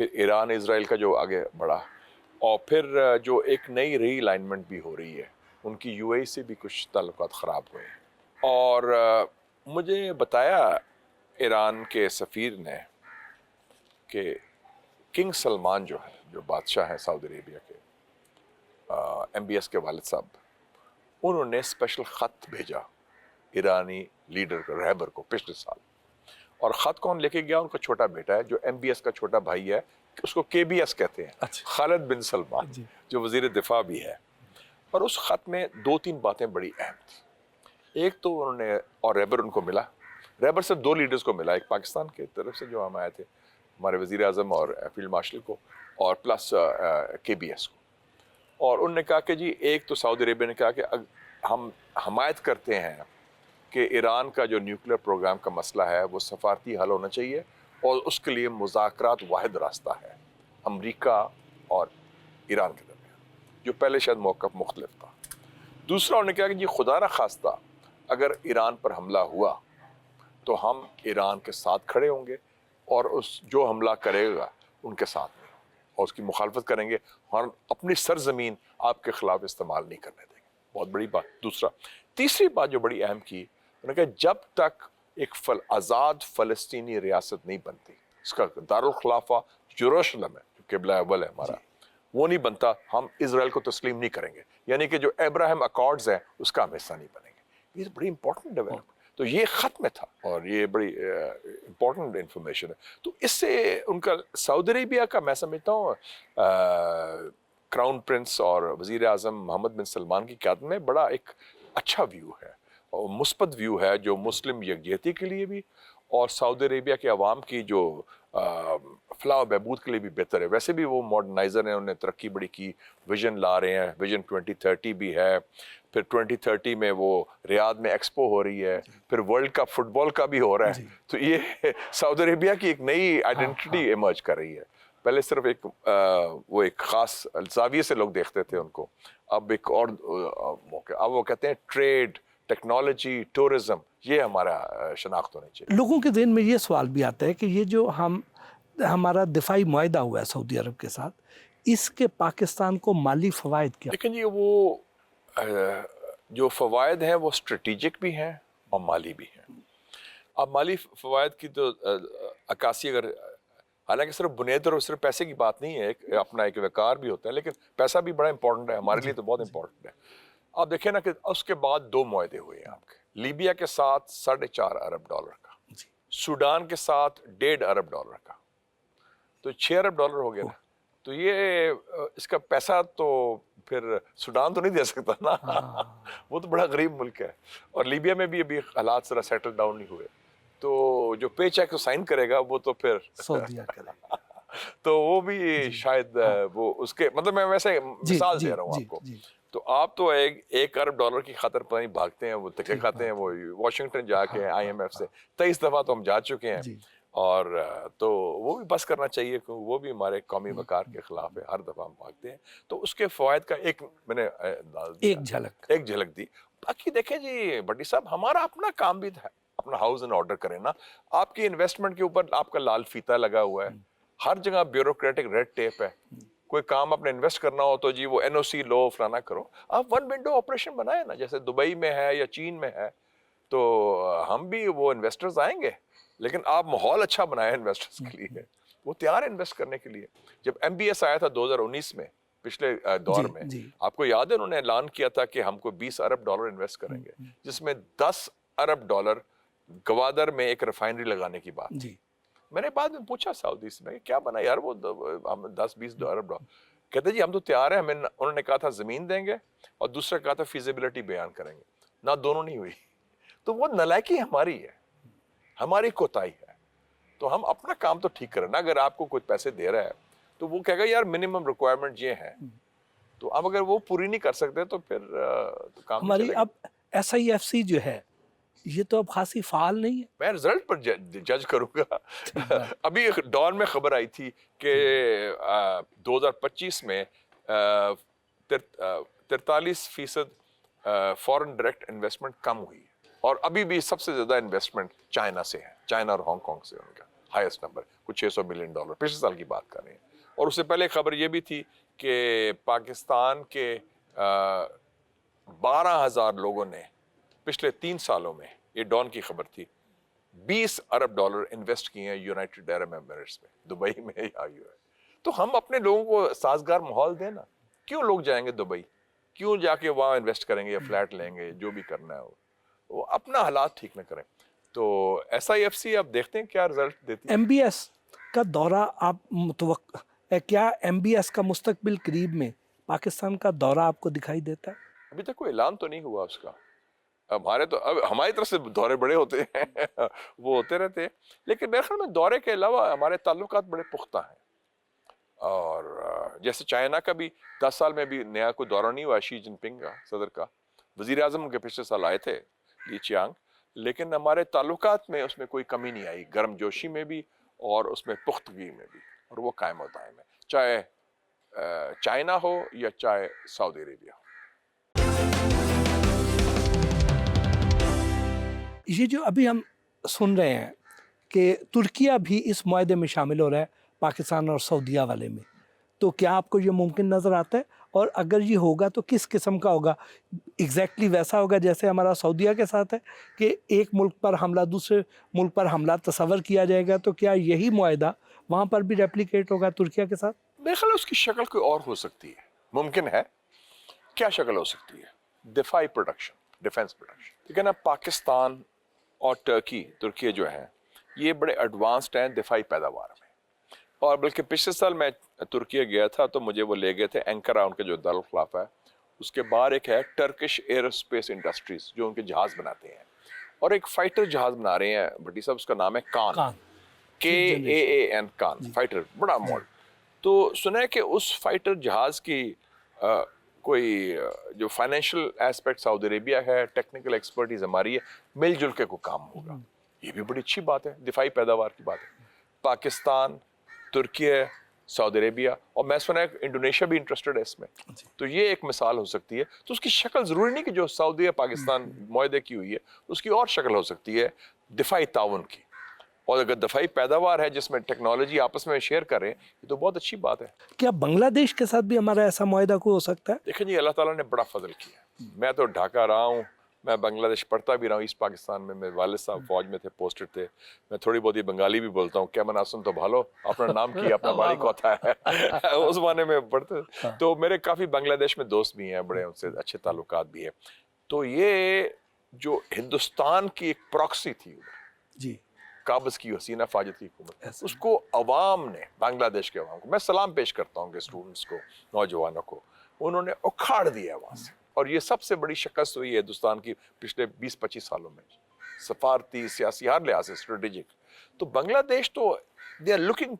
پھر ایران اسرائیل کا جو آگے بڑھا، اور پھر جو ایک نئی ری الائنمنٹ بھی ہو رہی ہے، ان کی یو اے سے بھی کچھ تعلقات خراب ہوئے ہیں. اور مجھے بتایا ایران کے سفیر نے کہ کنگ سلمان جو ہے، جو بادشاہ ہیں سعودی عربیہ کے، MBS کے والد صاحب، انہوں نے اسپیشل خط بھیجا ایرانی لیڈر کو، رہبر کو، پچھلے سال. اور خط کون لے کے گیا؟ ان کا چھوٹا بیٹا ہے جو MBS کا چھوٹا بھائی ہے، اس کو KBS کہتے ہیں، خالد بن سلمان، جو وزیر دفاع بھی ہے. اور اس خط میں 2-3 باتیں بڑی اہم تھیں. ایک تو انہوں نے، اور ریبر ان کو ملا، ریبر سے 2 لیڈرز کو ملا، ایک پاکستان کی طرف سے جو ہم آئے تھے، ہمارے وزیر اعظم اور فیلڈ مارشل کو، اور پلس KBS کو. اور انہوں نے کہا کہ جی، ایک تو سعودی عربیہ نے کہا کہ ہم حمایت کرتے ہیں کہ ایران کا جو نیوکلیر پروگرام کا مسئلہ ہے وہ سفارتی حل ہونا چاہیے، اور اس کے لیے مذاکرات واحد راستہ ہے امریکہ اور ایران کے درمیان، جو پہلے شاید موقف مختلف تھا. دوسرا انہوں نے کہا کہ جی، خدا نہ خواستہ اگر ایران پر حملہ ہوا تو ہم ایران کے ساتھ کھڑے ہوں گے، اور اس جو حملہ کرے گا ان کے ساتھ نہیں، اور اس کی مخالفت کریں گے، اور اپنی سرزمین آپ کے خلاف استعمال نہیں کرنے دیں گے. بہت بڑی بات. تیسری بات جو بڑی اہم کی، انہوں نے کہا جب تک ایک آزاد فلسطینی ریاست نہیں بنتی، اس کا دارالخلافہ یروشلم ہے جو قبلہ اول ہے ہمارا، وہ نہیں بنتا، ہم اسرائیل کو تسلیم نہیں کریں گے. یعنی کہ جو ابراہیم اکارڈز ہیں اس کا ہم حصہ نہیں بنیں گے. یہ بڑی امپورٹنٹ ڈیولپمنٹ. تو یہ خط میں تھا، اور یہ بڑی امپورٹنٹ انفارمیشن ہے. تو اس سے ان کا سعودی عربیہ کا، میں سمجھتا ہوں کراؤن پرنس اور وزیر اعظم محمد بن سلمان کی قیادت میں بڑا ایک اچھا ویو ہے، اور مثبت ویو ہے، جو مسلم یکجہتی کے لیے بھی، اور سعودی عربیہ کے عوام کی جو فلاح و بہبود کے لیے بھی بہتر ہے. ویسے بھی وہ ماڈرنائزر ہیں، انہوں نے ترقی بڑی کی، ویژن لا رہے ہیں، ویژن 2030 بھی ہے. پھر 2030 میں وہ ریاض میں ایکسپو ہو رہی ہے، پھر ورلڈ کپ فٹ بال کا بھی ہو رہا ہے. تو یہ سعودی عربیہ کی ایک نئی آئیڈینٹی ایمرج کر رہی ہے. پہلے صرف ایک وہ ایک خاص زاویے سے لوگ دیکھتے تھے ان کو، اب ایک اور موقع، اب وہ کہتے ہیں ٹریڈ، ٹیکنالوجی، ٹورزم، یہ ہمارا شناخت ہونی چاہیے. لوگوں کے ذہن میں یہ سوال بھی آتا ہے کہ یہ جو ہمارا دفاعی معاہدہ ہوا ہے سعودی عرب کے ساتھ، اس کے پاکستان کو مالی فوائد کیا؟ لیکن یہ وہ جو فوائد ہیں وہ اسٹریٹجک بھی ہیں اور مالی بھی ہیں. اب مالی فوائد کی تو عکاسی اگر، حالانکہ صرف بنیاد اور صرف پیسے کی بات نہیں ہے، اپنا ایک وقار بھی ہوتا ہے، لیکن پیسہ بھی بڑا امپورٹنٹ ہے ہمارے لیے، تو بہت امپورٹنٹ ہے. آپ دیکھیں نا کہ اس کے بعد 2 معاہدے ہوئے ہیں آپ کے، لیبیا کے ساتھ $4.5 ارب کا، سوڈان کے ساتھ $1.5 ارب کا، تو $6 ارب ہو گیا نا. تو یہ اس کا پیسہ تو پھر سوڈان تو نہیں دے سکتا نا، وہ تو بڑا غریب ملک ہے. اور لیبیا میں بھی ابھی حالات ذرا سیٹل ڈاؤن نہیں ہوئے، تو جو پے چیک سائن کرے گا وہ تو پھر سعودیہ کرے گا. تو وہ بھی شاید وہ اس کے، مطلب میں ویسے مثال دے رہا ہوں آپ کو. تو آپ تو $1 ارب کی خاطر پتہ نہیں بھاگتے ہیں، وہ تکے کھاتے ہیں، وہ واشنگٹن جا کے IMF سے 23 دفعہ تو ہم جا چکے ہیں. اور تو وہ بھی بس کرنا چاہیے، کیونکہ وہ بھی ہمارے قومی وقار کے خلاف ہے، ہر دفعہ ہم بھاگتے ہیں. تو اس کے فوائد کا ایک میں نے ایک جھلک دی. باقی دیکھیں جی بٹی صاحب، ہمارا اپنا کام بھی تھا، اپنا ہاؤس اینڈ آرڈر کریں نا. آپ کی انویسٹمنٹ کے اوپر آپ کا لال فیتا لگا ہوا ہے، ہر جگہ بیوروکریٹک ریڈ ٹیپ ہے. کوئی کام اپنے انویسٹ کرنا ہو تو جی وہ NOC لو، فلانا کرو. آپ 1 ونڈو آپریشن بنائیں نا، جیسے دبئی میں ہے یا چین میں ہے. تو ہم بھی وہ انویسٹرز آئیں گے، لیکن آپ ماحول اچھا بنائیں انویسٹرز کے لیے، وہ تیار انویسٹ کرنے کے لیے. جب MBS آیا تھا 2019 میں، پچھلے دور میں، آپ کو یاد ہے انہوں نے اعلان کیا تھا کہ ہم کو $20 ارب انویسٹ کریں گے، جس میں $10 ارب گوادر میں ایک ریفائنری لگانے کی بات. میں نے بعد میں پوچھا سعودی سے، میں کیا بنا یار وہ 10-20 ارب، کہتے جی ہم تو تیار ہیں. ہمیں انہوں نے کہا تھا زمین دیں گے، اور دوسرا کہا تھا فیزیبلٹی بیان کریں گے، نہ دونوں نہیں ہوئی. تو وہ نالائکی ہماری ہے، ہماری کوتاہی ہے. تو ہم اپنا کام تو ٹھیک کریں نا. اگر آپ کو کوئی پیسے دے رہا ہے تو وہ کہے گا یار منیمم ریکوائرمنٹ یہ ہے، تو اب اگر وہ پوری نہیں کر سکتے تو پھر کام نہیں چلے گا. اب SIFC جو ہے یہ تو اب خاصی فعال نہیں ہے. میں رزلٹ پر جج کروں گا. ابھی ڈان میں خبر آئی تھی کہ 2025 میں 43% فورن ڈائریکٹ انویسٹمنٹ کم ہوئی، اور ابھی بھی سب سے زیادہ انویسٹمنٹ چائنا سے ہے، چائنا اور ہانگ کانگ سے ان کا. ہائیسٹ نمبر کچھ $600 ملین پچھلے سال کی بات کر رہے ہیں. اور اس سے پہلے خبر یہ بھی تھی کہ پاکستان کے 12,000 لوگوں نے پچھلے 3 سالوں میں، یہ ڈان کی خبر تھی، $20 ارب انویسٹ کیے ہیں یونائٹڈ عرب ایمریٹس میں، دبئی میں یا ہے. تو ہم اپنے لوگوں کو سازگار ماحول دیں نا. کیوں لوگ جائیں گے دبئی؟ کیوں جا کے وہاں انویسٹ کریں گے یا فلیٹ لیں گے؟ جو بھی کرنا ہے وہ اپنا حالات ٹھیک نہ کریں. تو SIFC آپ دیکھتے ہیں کیا رزلٹ دیتی ہے. MBS کا دورہ آپ متوقع کیا MBS کا مستقبل قریب میں پاکستان کا دورہ آپ کو دکھائی دیتا ہے؟ ابھی تک کوئی اعلان تو نہیں ہوا اس کا. اب ہماری طرف سے دورے بڑے ہوتے ہیں وہ ہوتے رہتے ہیں، لیکن میرے خیال میں دورے کے علاوہ ہمارے تعلقات بڑے پختہ ہیں. اور جیسے چائنا کا بھی 10 سال میں بھی نیا کوئی دورہ نہیں ہوا شی جن پنگ کا، صدر کا. وزیر اعظم کے پچھلے سال آئے تھے لی چیانگ، لیکن ہمارے تعلقات میں اس میں کوئی کمی نہیں آئی، گرم جوشی میں بھی اور اس میں پختگی میں بھی، اور وہ قائم و دائم ہے، چاہے چائنا ہو یا چاہے سعودی عربیہ ہو. یہ جو ابھی ہم سن رہے ہیں کہ ترکیہ بھی اس معاہدے میں شامل ہو رہا ہے پاکستان اور سعودیہ والے میں، تو کیا آپ کو یہ ممکن نظر آتا ہے؟ اور اگر یہ ہوگا تو کس قسم کا ہوگا؟ ایگزیکٹلی ویسا ہوگا جیسے ہمارا سعودیہ کے ساتھ ہے کہ ایک ملک پر حملہ دوسرے ملک پر حملہ تصور کیا جائے گا، تو کیا یہی معاہدہ وہاں پر بھی ریپلیکیٹ ہوگا ترکیہ کے ساتھ؟ میرے خیال اس کی شکل کوئی اور ہو سکتی ہے، ممکن ہے. کیا شکل ہو سکتی ہے؟ دفاعی پروڈکشن، ڈیفنس پروڈکشن. لیکن اب پاکستان اور ترکیہ جو ہیں یہ بڑے ایڈوانسڈ ہیں دفاعی پیداوار میں. اور بلکہ پچھلے سال میں ترکیہ گیا تھا تو مجھے وہ لے گئے تھے اینکرا، ان کے جو دارالخلافہ ہے اس کے باہر ایک ہے ٹرکش ایروسپیس انڈسٹریز جو ان کے جہاز بناتے ہیں، اور ایک فائٹر جہاز بنا رہے ہیں بھٹی صاحب، اس کا نام ہے کان، KAAN کان فائٹر، بڑا ماڈل. تو سنا ہے کہ اس فائٹر جہاز کی کوئی جو فائنینشیل ایسپیکٹ سعودی عربیہ ہے، ٹیکنیکل ایکسپرٹیز ہماری ہے، مل جل کے کو کام ہوگا. یہ بھی بڑی اچھی بات ہے، دفاعی پیداوار کی بات ہے. پاکستان، ترکیہ، سعودی عربیہ، اور میں سنا ہے انڈونیشیا بھی انٹرسٹڈ ہے اس میں. تو یہ ایک مثال ہو سکتی ہے. تو اس کی شکل ضروری نہیں کہ جو سعودی پاکستان معاہدے کی ہوئی ہے، اس کی اور شکل ہو سکتی ہے دفاعی تعاون کی. اور اگر دفاعی پیداوار ہے جس میں ٹیکنالوجی آپس میں شیئر کریں، یہ تو بہت اچھی بات ہے. کیا بنگلہ دیش کے ساتھ بھی ہمارا ایسا معاہدہ کوئی ہو سکتا ہے؟ دیکھیں جی، اللہ تعالیٰ نے بڑا فضل کیا. میں تو ڈھاکہ رہا ہوں، میں بنگلہ دیش پڑھتا بھی رہا ہوں، ایسٹ پاکستان میں. میرے والد صاحب فوج میں تھے، پوسٹڈ تھے. میں تھوڑی بہت ہی بنگالی بھی بولتا ہوں. کیا مناسن تو بھالو، اپنا نام کی اپنا باری کوتا ہے اس زمانے میں پڑھتے. تو میرے کافی بنگلہ دیش میں دوست بھی ہیں بڑے، ان سے اچھے تعلقات بھی ہیں. تو یہ جو ہندوستان کی ایک پراکسی تھی جی، قابض کی حسینہ فاجد کی حکومت، اس کو عوام نے، بنگلہ دیش کے عوام کو، میں سلام پیش کرتا ہوں کہ اسٹوڈنٹس کو، نوجوانوں کو، انہوں نے اکھاڑ دیا وہاں سے. اور یہ سب سے بڑی شکست ہوئی ہے ہندوستان کی پچھلے 20-25 سالوں میں، سفارتی، سیاسی، ہر لحاظ سے اسٹریٹجک. تو بنگلہ دیش تو دے آر لوکنگ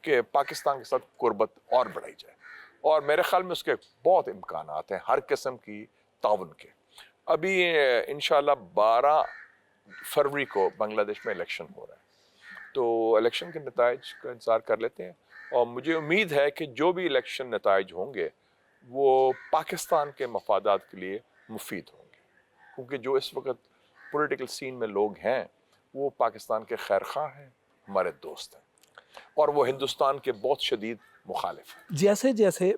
کہ پاکستان کے ساتھ قربت اور بڑھائی جائے، اور میرے خیال میں اس کے بہت امکانات ہیں ہر قسم کی تعاون کے. ابھی انشاءاللہ 12 فروری کو بنگلہ دیش میں الیکشن ہو رہا ہے، تو الیکشن کے نتائج کا انتظار کر لیتے ہیں. اور مجھے امید ہے کہ جو بھی الیکشن نتائج ہوں گے وہ پاکستان کے مفادات کے لیے مفید ہوں گے، کیونکہ جو اس وقت پولیٹیکل سین میں لوگ ہیں وہ پاکستان کے خیر خواہ ہیں، ہمارے دوست ہیں، اور وہ ہندوستان کے بہت شدید مخالف ہیں. جیسے جیسے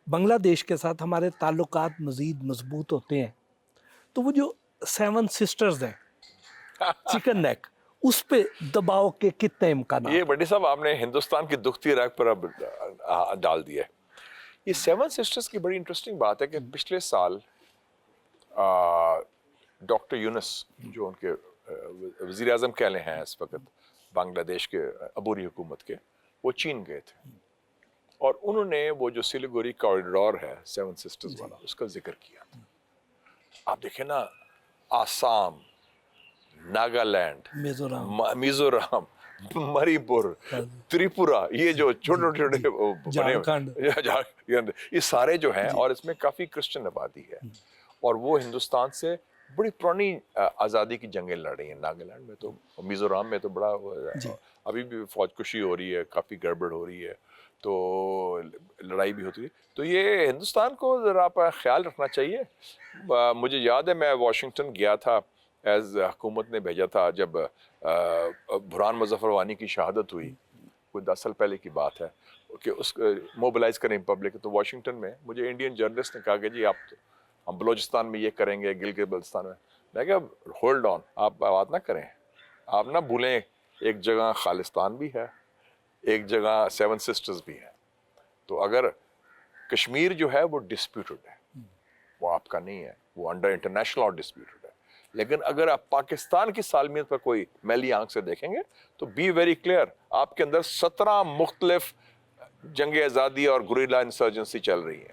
بنگلہ دیش کے ساتھ ہمارے تعلقات مزید مضبوط ہوتے ہیں، تو وہ جو 7 سسٹرز ہیں چکن نیک، اس پہ دباؤ کے کتنے امکانات؟ یہ بڑی صاحب آپ نے ہندوستان کی دکھتی رگ پر اب ڈال دیا ہے. یہ 7 سسٹرز کی بڑی انٹرسٹنگ بات ہے کہ پچھلے سال ڈاکٹر یونس جو ان کے وزیر اعظم کہہ لے ہیں اس وقت بنگلہ دیش کے عبوری حکومت کے، وہ چین گئے تھے، اور انہوں نے وہ جو سلیگوری کوریڈور ہے 7 سسٹرز والا، اس کا ذکر کیا. آپ دیکھیں نا، آسام، ناگالینڈ، میزورام، منی پور، تریپورا، یہ جو چھوٹے چھوٹے یہ سارے جو ہیں، اور اس میں کافی کرسچن آبادی ہے، اور وہ ہندوستان سے بڑی پرانی آزادی کی جنگیں لڑ رہی ہیں. ناگالینڈ میں تو، میزورام میں تو بڑا ابھی بھی فوج کشی ہو رہی ہے، کافی گڑبڑ ہو رہی ہے، تو لڑائی بھی ہوتی ہے. تو یہ ہندوستان کو ذرا خیال رکھنا چاہیے. مجھے یاد ہے میں واشنگٹن گیا تھا، حکومت نے بھیجا تھا جب برہان مظفر وانی کی شہادت ہوئی کوئی 10 سال پہلے کی بات ہے کہ اس موبلائز کریں پبلک، تو واشنگٹن میں مجھے انڈین جرنلسٹ نے کہا کہ جی آپ ہم بلوچستان میں یہ کریں گے، گلگت بلتستان میں کہا ہولڈ آن، آپ بات نہ کریں، آپ نہ بھولیں ایک جگہ خالستان بھی ہے، ایک جگہ 7 سسٹرز بھی ہے، تو اگر کشمیر جو ہے وہ ڈسپیوٹڈ ہے، وہ آپ کا نہیں ہے، وہ انڈر انٹرنیشنل اور ڈسپیوٹڈ ہے، لیکن اگر آپ پاکستان کی سالمیت پر کوئی میلی آنکھ سے دیکھیں گے تو بی ویری کلیئر، آپ کے اندر 17 مختلف جنگ آزادی اور گوریلا انسرجنسی چل رہی ہے۔